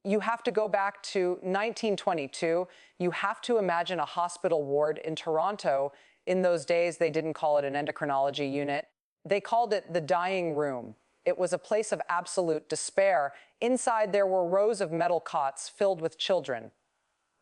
You have to go back to 1922. You have to imagine a hospital ward in Toronto. In those days, they didn't call it an endocrinology unit. They called it the dying room. It was a place of absolute despair. Inside, there were rows of metal cots filled with children.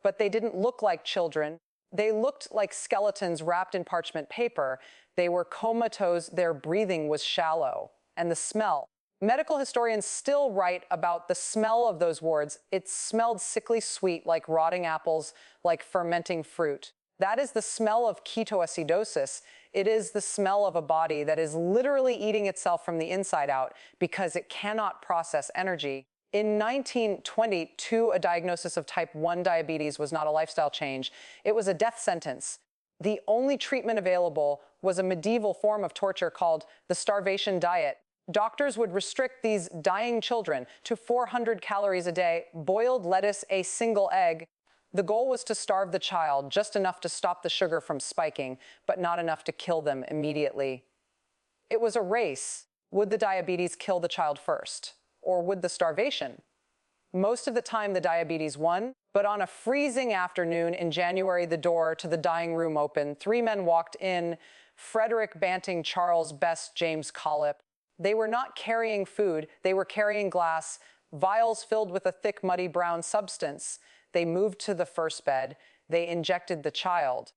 But they didn't look like children. They looked like skeletons wrapped in parchment paper. They were comatose. Their breathing was shallow. And the smell. Medical historians still write about the smell of those wards. It smelled sickly sweet, like rotting apples, like fermenting fruit. That is the smell of ketoacidosis. It is the smell of a body that is literally eating itself from the inside out because it cannot process energy. In 1922, a diagnosis of type 1 diabetes was not a lifestyle change. It was a death sentence. The only treatment available was a medieval form of torture called the starvation diet. Doctors would restrict these dying children to 400 calories a day, boiled lettuce, a single egg. The goal was to starve the child, just enough to stop the sugar from spiking, but not enough to kill them immediately. It was a race. Would the diabetes kill the child first? Or would the starvation? Most of the time, the diabetes won, but on a freezing afternoon in January, the door to the dying room opened. 3 men walked in: Frederick Banting, Charles Best, James Collip. They were not carrying food. They were carrying glass, vials filled with a thick, muddy brown substance. They moved to the first bed. They injected the child.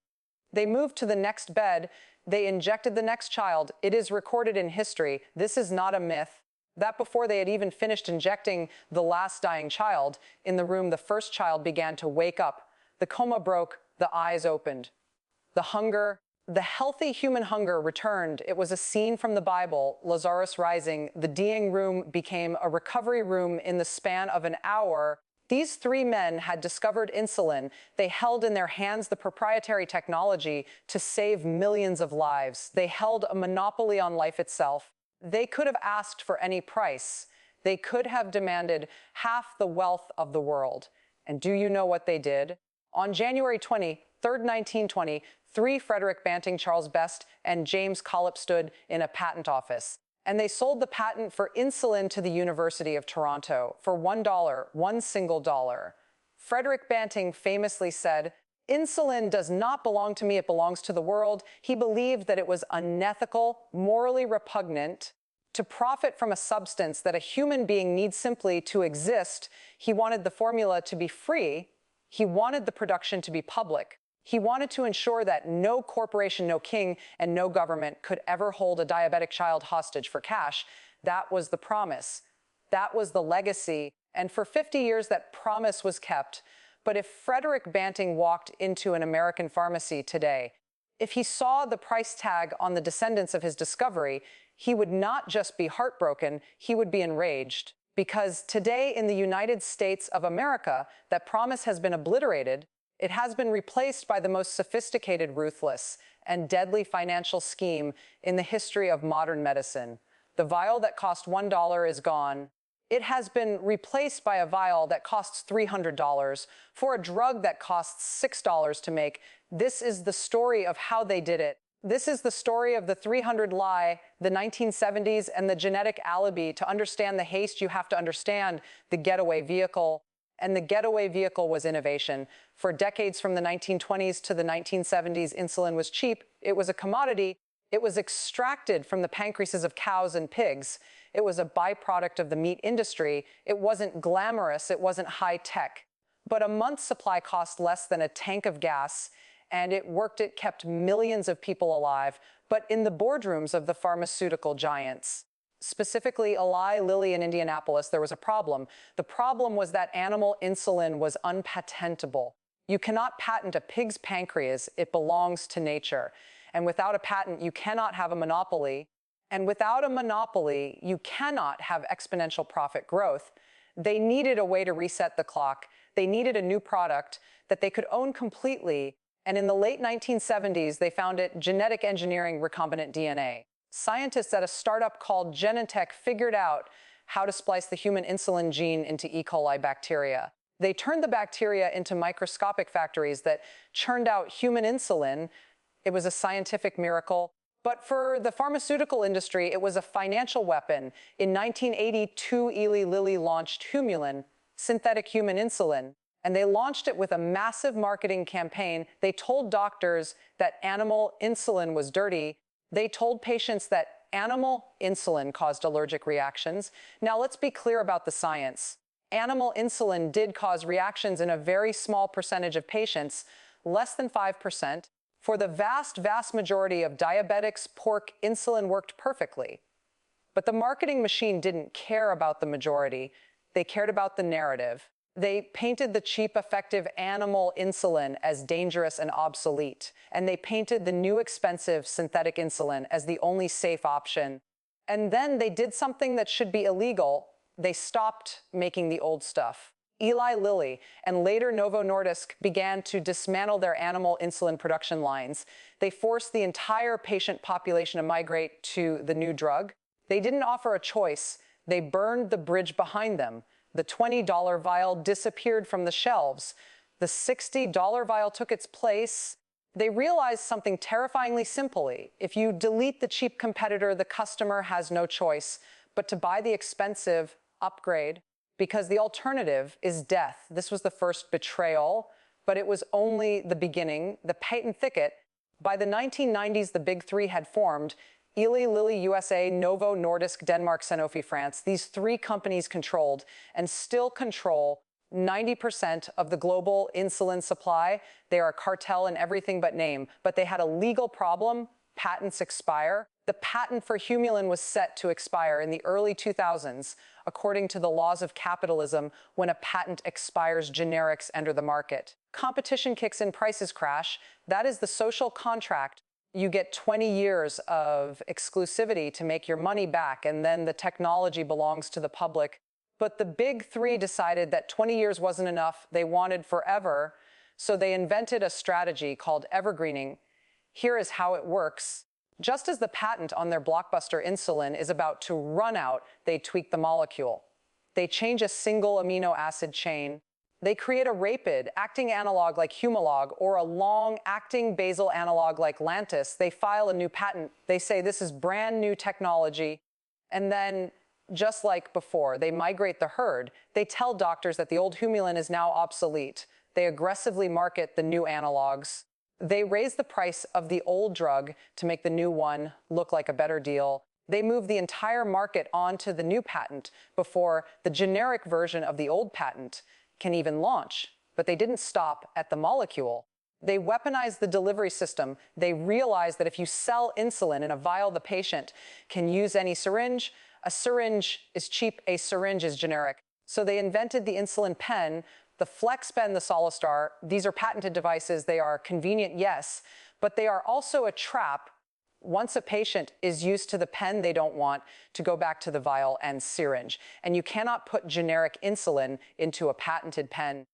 They moved to the next bed. They injected the next child. It is recorded in history. This is not a myth. That before they had even finished injecting the last dying child, in the room, the first child began to wake up. The coma broke. The eyes opened. The hunger, the healthy human hunger returned. It was a scene from the Bible, Lazarus rising. The dying room became a recovery room in the span of an hour. These 3 men had discovered insulin. They held in their hands the proprietary technology to save millions of lives. They held a monopoly on life itself. They could have asked for any price. They could have demanded half the wealth of the world. And do you know what they did? On January 23rd, 1920, 3 Frederick Banting, Charles Best, and James Collip stood in a patent office. And they sold the patent for insulin to the University of Toronto for $1, $1 single dollar. Frederick Banting famously said, "Insulin does not belong to me, it belongs to the world." He believed that it was unethical, morally repugnant, to profit from a substance that a human being needs simply to exist. He wanted the formula to be free. He wanted the production to be public. He wanted to ensure that no corporation, no king, and no government could ever hold a diabetic child hostage for cash. That was the promise. That was the legacy. And for 50 years, that promise was kept. But if Frederick Banting walked into an American pharmacy today, if he saw the price tag on the descendants of his discovery, he would not just be heartbroken, he would be enraged. Because today in the United States of America, that promise has been obliterated. It has been replaced by the most sophisticated, ruthless, and deadly financial scheme in the history of modern medicine. The vial that cost $1 is gone. It has been replaced by a vial that costs $300 for a drug that costs $6 to make. This is the story of how they did it. This is the story of the 300 lie, the 1970s, and the genetic alibi. To understand the haste, you have to understand the getaway vehicle. And the getaway vehicle was innovation. For decades, from the 1920s to the 1970s, insulin was cheap. It was a commodity. It was extracted from the pancreases of cows and pigs. It was a byproduct of the meat industry. It wasn't glamorous. It wasn't high tech. But a month's supply cost less than a tank of gas, and it worked. It kept millions of people alive. But in the boardrooms of the pharmaceutical giants, specifically Eli Lilly in Indianapolis, there was a problem. The problem was that animal insulin was unpatentable. You cannot patent a pig's pancreas. It belongs to nature. And without a patent, you cannot have a monopoly. And without a monopoly, you cannot have exponential profit growth. They needed a way to reset the clock. They needed a new product that they could own completely. And in the late 1970s, they found it: genetic engineering recombinant DNA. Scientists at a startup called Genentech figured out how to splice the human insulin gene into E. coli bacteria. They turned the bacteria into microscopic factories that churned out human insulin. It was a scientific miracle. But for the pharmaceutical industry, it was a financial weapon. In 1982, Eli Lilly launched Humulin. synthetic human insulin, and they launched it with a massive marketing campaign. They told doctors that animal insulin was dirty. They told patients that animal insulin caused allergic reactions. Now, let's be clear about the science. Animal insulin did cause reactions in a very small percentage of patients, less than 5%. For the vast, vast majority of diabetics, pork insulin worked perfectly. But the marketing machine didn't care about the majority. They cared about the narrative. They painted the cheap, effective animal insulin as dangerous and obsolete. And they painted the new, expensive synthetic insulin as the only safe option. And then they did something that should be illegal. They stopped making the old stuff. Eli Lilly and later Novo Nordisk began to dismantle their animal insulin production lines. They forced the entire patient population to migrate to the new drug. They didn't offer a choice. They burned the bridge behind them. The $20 vial disappeared from the shelves. The $60 vial took its place. They realized something terrifyingly simply. If you delete the cheap competitor, the customer has no choice but to buy the expensive upgrade, because the alternative is death. This was the first betrayal, but it was only the beginning. The patent thicket. By the 1990s, the big three had formed: Eli Lilly USA, Novo Nordisk, Denmark, Sanofi, France. These three companies controlled and still control 90% of the global insulin supply. They are a cartel in everything but name, but they had a legal problem. Patents expire. The patent for Humulin was set to expire in the early 2000s. According to the laws of capitalism, when a patent expires, generics enter the market. Competition kicks in, prices crash. That is the social contract. You get 20 years of exclusivity to make your money back, and then the technology belongs to the public. But the big three decided that 20 years wasn't enough. They wanted forever. So they invented a strategy called evergreening. Here is how it works. Just as the patent on their blockbuster insulin is about to run out, they tweak the molecule. They change a single amino acid chain. They create a rapid-acting analog like Humalog or a long-acting basal analog like Lantus. They file a new patent. They say this is brand new technology. And then, just like before, they migrate the herd. They tell doctors that the old Humulin is now obsolete. They aggressively market the new analogs. They raise the price of the old drug to make the new one look like a better deal. They move the entire market onto the new patent before the generic version of the old patent can even launch. But they didn't stop at the molecule. They weaponized the delivery system. They realized that if you sell insulin in a vial, the patient can use any syringe. A syringe is cheap, a syringe is generic. So they invented the insulin pen, the Flex pen, the Solistar. These are patented devices. They are convenient, yes, but they are also a trap. Once a patient is used to the pen, they don't want to go back to the vial and syringe. And you cannot put generic insulin into a patented pen.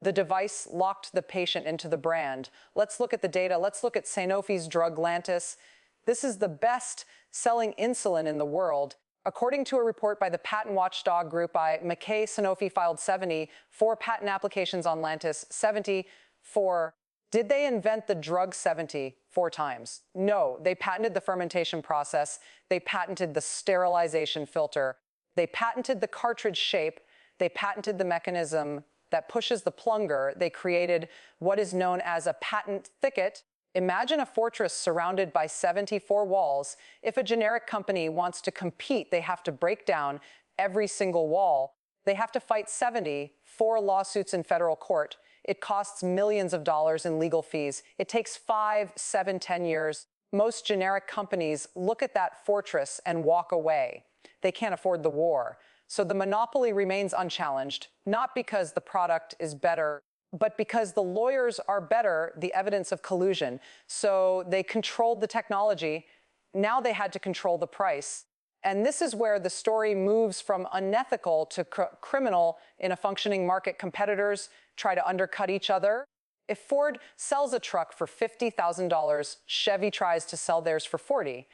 The device locked the patient into the brand. Let's look at the data. Let's look at Sanofi's drug Lantus. This is the best-selling insulin in the world. According to a report by the patent watchdog group by McKay, Sanofi filed 74 patent applications on Lantus. 74. Did they invent the drug 74 times? No, they patented the fermentation process. They patented the sterilization filter. They patented the cartridge shape. They patented the mechanism that pushes the plunger. They created what is known as a patent thicket. Imagine a fortress surrounded by 74 walls. If a generic company wants to compete, they have to break down every single wall. They have to fight 74 lawsuits in federal court. It costs millions of dollars in legal fees. It takes 5, 7, 10 years. Most generic companies look at that fortress and walk away. They can't afford the war. So the monopoly remains unchallenged, not because the product is better, but because the lawyers are better, the evidence of collusion. So they controlled the technology. Now they had to control the price. And this is where the story moves from unethical to criminal in a functioning market. Competitors try to undercut each other. If Ford sells a truck for $50,000, Chevy tries to sell theirs for $40,000.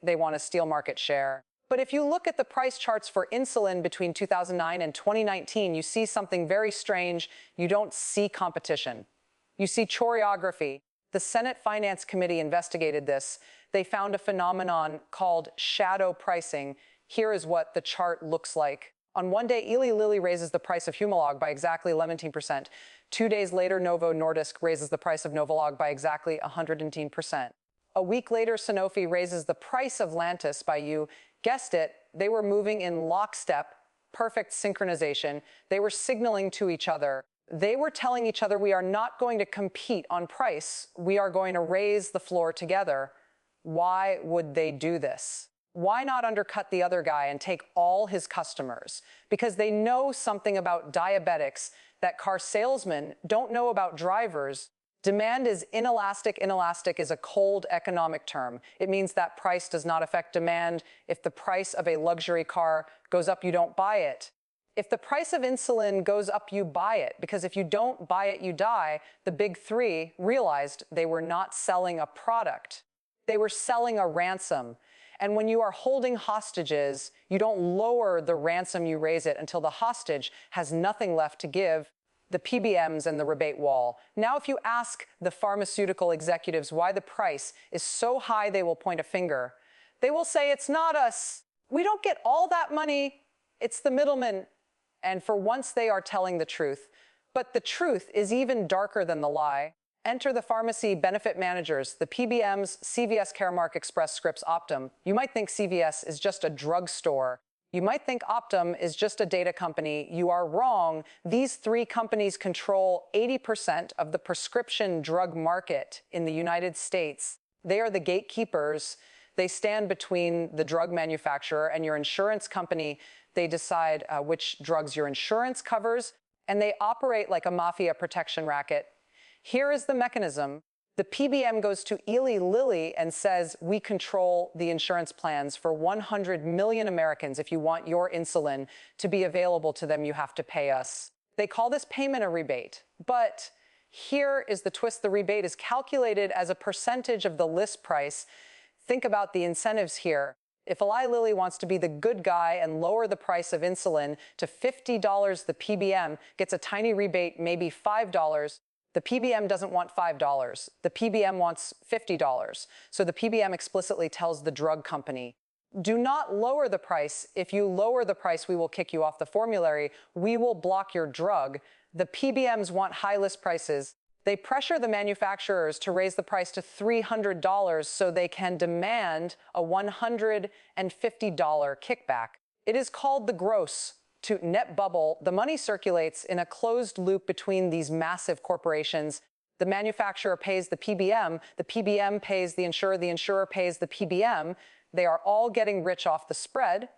They want to steal market share. But if you look at the price charts for insulin between 2009 and 2019, you see something very strange. You don't see competition. You see choreography. The Senate Finance Committee investigated this. They found a phenomenon called shadow pricing. Here is what the chart looks like. On one day, Eli Lilly raises the price of Humalog by exactly 11%. 2 days later, Novo Nordisk raises the price of Novolog by exactly 110%. A week later, Sanofi raises the price of Lantus by, you guessed it, they were moving in lockstep, perfect synchronization. They were signaling to each other. They were telling each other, we are not going to compete on price. We are going to raise the floor together. Why would they do this? Why not undercut the other guy and take all his customers? Because they know something about diabetics that car salesmen don't know about drivers. Demand is inelastic. Inelastic is a cold economic term. It means that price does not affect demand. If the price of a luxury car goes up, you don't buy it. If the price of insulin goes up, you buy it, because if you don't buy it, you die. The big three realized they were not selling a product. They were selling a ransom. And when you are holding hostages, you don't lower the ransom, you raise it until the hostage has nothing left to give. The PBMs and the rebate wall. Now, if you ask the pharmaceutical executives why the price is so high, they will point a finger. They will say, it's not us. We don't get all that money. It's the middlemen. And for once, they are telling the truth. But the truth is even darker than the lie. Enter the pharmacy benefit managers, the PBMs, CVS, Caremark, Express Scripts, Optum. You might think CVS is just a drugstore. You might think Optum is just a data company. You are wrong. These three companies control 80% of the prescription drug market in the United States. They are the gatekeepers. They stand between the drug manufacturer and your insurance company. They decide which drugs your insurance covers, and they operate like a mafia protection racket. Here is the mechanism. The PBM goes to Eli Lilly and says, we control the insurance plans for 100 million Americans. If you want your insulin to be available to them, you have to pay us. They call this payment a rebate. But here is the twist. The rebate is calculated as a percentage of the list price. Think about the incentives here. If Eli Lilly wants to be the good guy and lower the price of insulin to $50, the PBM gets a tiny rebate, maybe $5. The PBM doesn't want $5. The PBM wants $50. So the PBM explicitly tells the drug company, do not lower the price. If you lower the price, we will kick you off the formulary. We will block your drug. The PBMs want high list prices. They pressure the manufacturers to raise the price to $300 so they can demand a $150 kickback. It is called the gross to net bubble. The money circulates in a closed loop between these massive corporations. The manufacturer pays the PBM pays the insurer pays the PBM. They are all getting rich off the spread,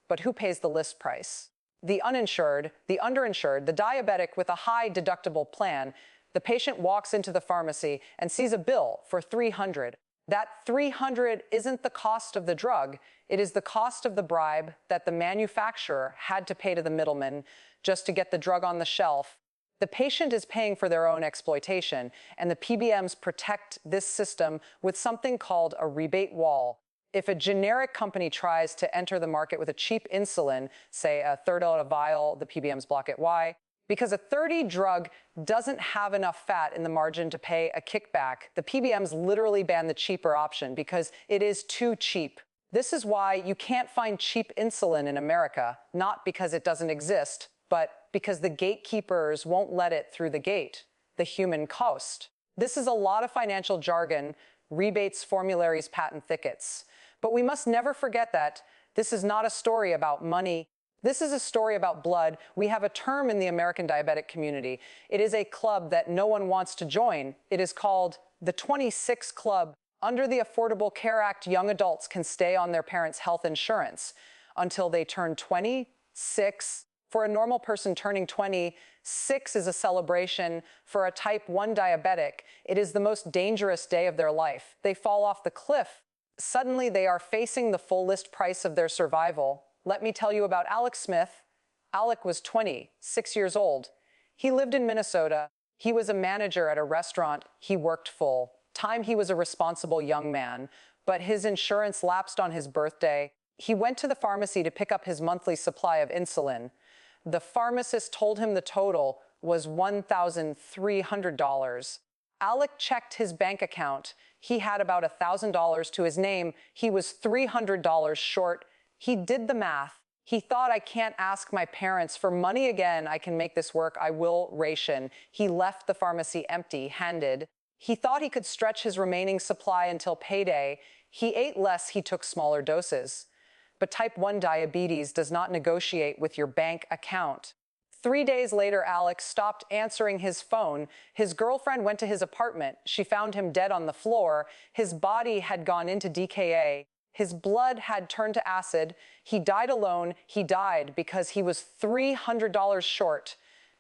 but who pays the list price? The uninsured, the underinsured, the diabetic with a high deductible plan. The patient walks into the pharmacy and sees a bill for $300. That $300 isn't the cost of the drug. It is the cost of the bribe that the manufacturer had to pay to the middleman just to get the drug on the shelf. The patient is paying for their own exploitation, and the PBMs protect this system with something called a rebate wall. If a generic company tries to enter the market with a cheap insulin, say a $30 vial, the PBMs block it. Why? Because a $30 drug doesn't have enough fat in the margin to pay a kickback. The PBMs literally ban the cheaper option because it is too cheap. This is why you can't find cheap insulin in America, not because it doesn't exist, but because the gatekeepers won't let it through the gate, the human cost. This is a lot of financial jargon, rebates, formularies, patent thickets. But we must never forget that this is not a story about money. This is a story about blood. We have a term in the American diabetic community. It is a club that no one wants to join. It is called the 26 Club. Under the Affordable Care Act, young adults can stay on their parents' health insurance until they turn 26. For a normal person turning 26 is a celebration. For a type 1 diabetic, it is the most dangerous day of their life. They fall off the cliff. Suddenly, they are facing the full list price of their survival. Let me tell you about Alex Smith. Alec was 26 years old. He lived in Minnesota. He was a manager at a restaurant. He worked full time. He was a responsible young man, but his insurance lapsed on his birthday. He went to the pharmacy to pick up his monthly supply of insulin. The pharmacist told him the total was $1,300. Alec checked his bank account. He had about $1,000 to his name. He was $300 short. He did the math. He thought, I can't ask my parents for money again. I can make this work. I will ration. He left the pharmacy empty-handed. He thought he could stretch his remaining supply until payday. He ate less. He took smaller doses. But type 1 diabetes does not negotiate with your bank account. 3 days later, Alex stopped answering his phone. His girlfriend went to his apartment. She found him dead on the floor. His body had gone into DKA. His blood had turned to acid. He died alone. He died because he was $300 short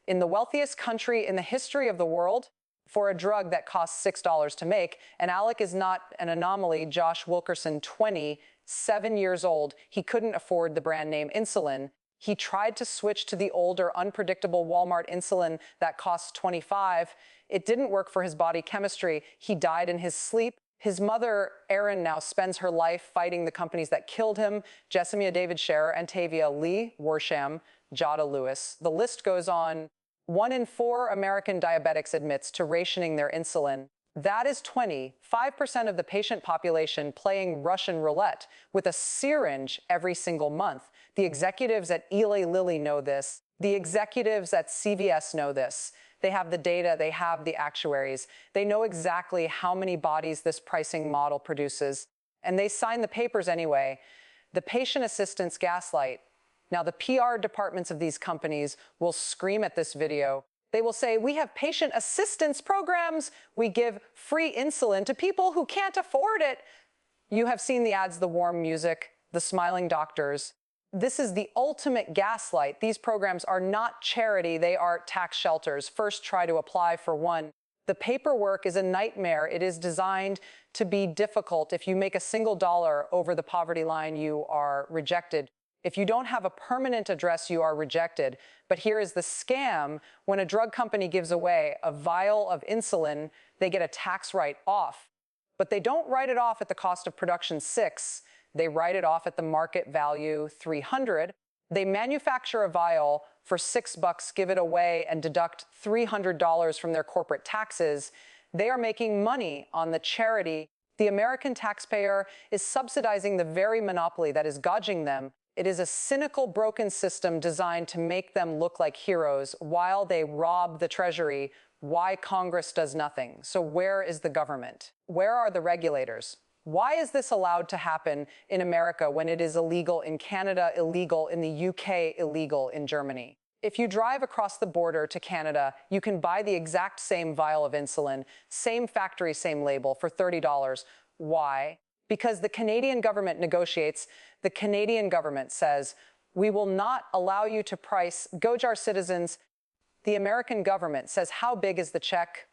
in the wealthiest country in the history of the world for a drug that costs $6 to make. And Alec is not an anomaly. Josh Wilkerson, 27 years old. He couldn't afford the brand name Insulin. He tried to switch to the older, unpredictable Walmart insulin that costs $25. It didn't work for his body chemistry. He died in his sleep. His mother, Erin, now spends her life fighting the companies that killed him: Jessamia David Scherer, Antavia, Lee Worsham, Jada Lewis. The list goes on. 1 in 4 American diabetics admits to rationing their insulin. That is 25% of the patient population playing Russian roulette with a syringe every single month. The executives at Eli Lilly know this. The executives at CVS know this. They have the data, they have the actuaries. They know exactly how many bodies this pricing model produces, and they sign the papers anyway. The patient assistance gaslight. Now, the PR departments of these companies will scream at this video. They will say, we have patient assistance programs. We give free insulin to people who can't afford it. You have seen the ads, the warm music, the smiling doctors. This is the ultimate gaslight. These programs are not charity, they are tax shelters. First, try to apply for one. The paperwork is a nightmare. It is designed to be difficult. If you make a single dollar over the poverty line, you are rejected. If you don't have a permanent address, you are rejected. But here is the scam. When a drug company gives away a vial of insulin, they get a tax write-off. But they don't write it off at the cost of production 6. They write it off at the market value 300. They manufacture a vial for $6, give it away, and deduct $300 from their corporate taxes. They are making money on the charity. The American taxpayer is subsidizing the very monopoly that is gouging them. It is a cynical, broken system designed to make them look like heroes while they rob the treasury. Why Congress does nothing. So where is the government? Where are the regulators? Why is this allowed to happen in America when it is illegal in Canada, illegal in the UK, illegal in Germany? If you drive across the border to Canada, you can buy the exact same vial of insulin, same factory, same label, for $30. Why? Because the Canadian government negotiates. The Canadian government says, we will not allow you to price-gouge our citizens. The American government says, how big is the check?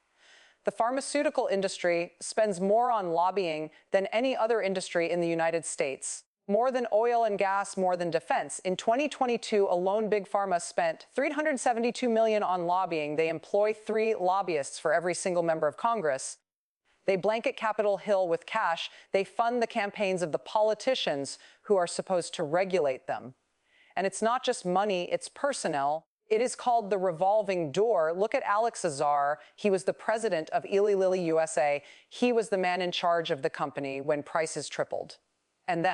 The pharmaceutical industry spends more on lobbying than any other industry in the United States. More than oil and gas, more than defense. In 2022 alone, Big Pharma spent $372 million on lobbying. They employ 3 lobbyists for every single member of Congress. They blanket Capitol Hill with cash. They fund the campaigns of the politicians who are supposed to regulate them. And it's not just money, it's personnel. It is called the revolving door. Look at Alex Azar. He was the president of Eli Lilly USA. He was the man in charge of the company when prices tripled. And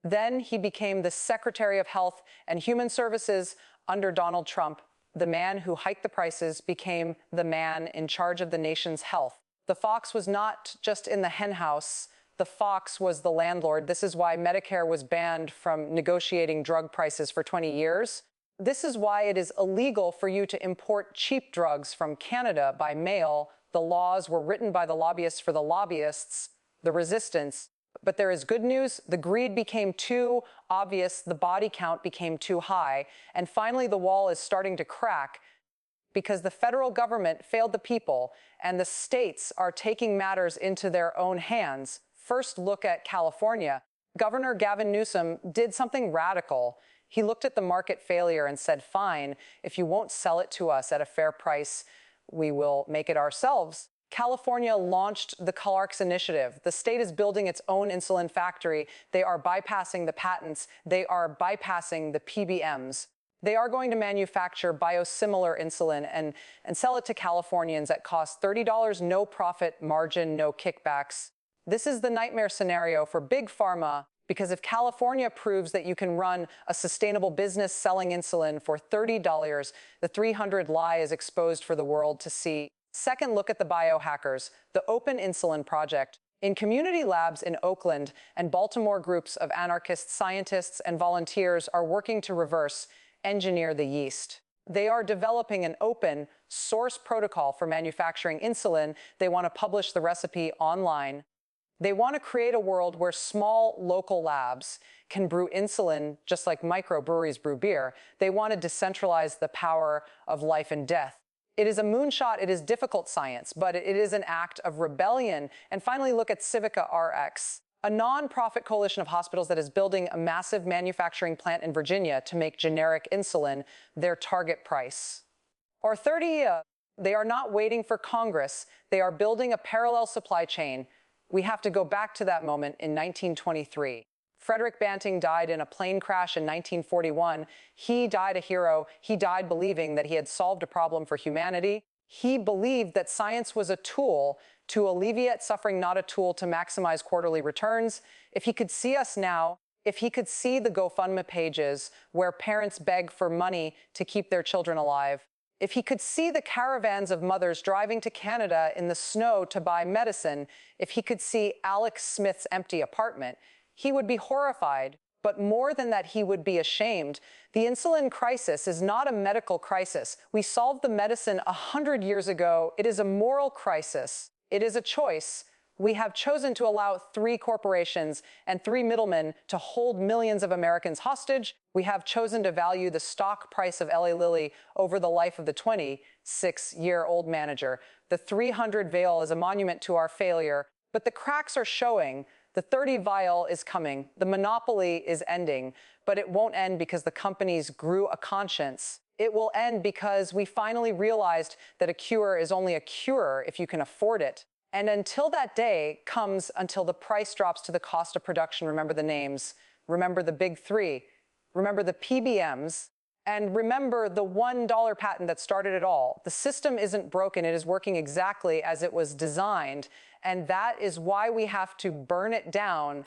then he became the Secretary of Health and Human Services under Donald Trump. The man who hiked the prices became the man in charge of the nation's health. The fox was not just in the henhouse. The fox was the landlord. This is why Medicare was banned from negotiating drug prices for 20 years. This is why it is illegal for you to import cheap drugs from Canada by mail. The laws were written by the lobbyists for the lobbyists, the resistance. But there is good news. The greed became too obvious. The body count became too high. And finally, the wall is starting to crack because the federal government failed the people and the states are taking matters into their own hands. First, look at California. Governor Gavin Newsom did something radical. He looked at the market failure and said, fine, if you won't sell it to us at a fair price, we will make it ourselves. California launched the CalArcs initiative. The state is building its own insulin factory. They are bypassing the patents. They are bypassing the PBMs. They are going to manufacture biosimilar insulin and sell it to Californians at cost $30, no profit margin, no kickbacks. This is the nightmare scenario for Big Pharma Because if California proves that you can run a sustainable business selling insulin for $30, the 300 lie is exposed for the world to see. Second, look at the biohackers, the Open Insulin Project. In community labs in Oakland and Baltimore, groups of anarchists, scientists, and volunteers are working to reverse engineer the yeast. They are developing an open source protocol for manufacturing insulin. They want to publish the recipe online. They want to create a world where small local labs can brew insulin just like microbreweries brew beer. They want to decentralize the power of life and death. It is a moonshot, it is difficult science, but it is an act of rebellion. And finally, look at Civica RX, a non-profit coalition of hospitals that is building a massive manufacturing plant in Virginia to make generic insulin their target price. Or 30, they are not waiting for Congress. They are building a parallel supply chain. We have to go back to that moment in 1923. Frederick Banting died in a plane crash in 1941. He died a hero. He died believing that he had solved a problem for humanity. He believed that science was a tool to alleviate suffering, not a tool to maximize quarterly returns. If he could see us now, if he could see the GoFundMe pages where parents beg for money to keep their children alive, if he could see the caravans of mothers driving to Canada in the snow to buy medicine, if he could see Alex Smith's empty apartment, he would be horrified. But more than that, he would be ashamed. The insulin crisis is not a medical crisis. We solved the medicine 100 years ago. It is a moral crisis. It is a choice. We have chosen to allow 3 corporations and 3 middlemen to hold millions of Americans hostage. We have chosen to value the stock price of Lilly over the life of the 26-year-old manager. The 300 Vial is a monument to our failure, but the cracks are showing. The 30 Vial is coming. The monopoly is ending, but it won't end because the companies grew a conscience. It will end because we finally realized that a cure is only a cure if you can afford it. And until that day comes, until the price drops to the cost of production, remember the names, remember the big 3, remember the PBMs, and remember the $1 patent that started it all. The system isn't broken. It is working exactly as it was designed. And that is why we have to burn it down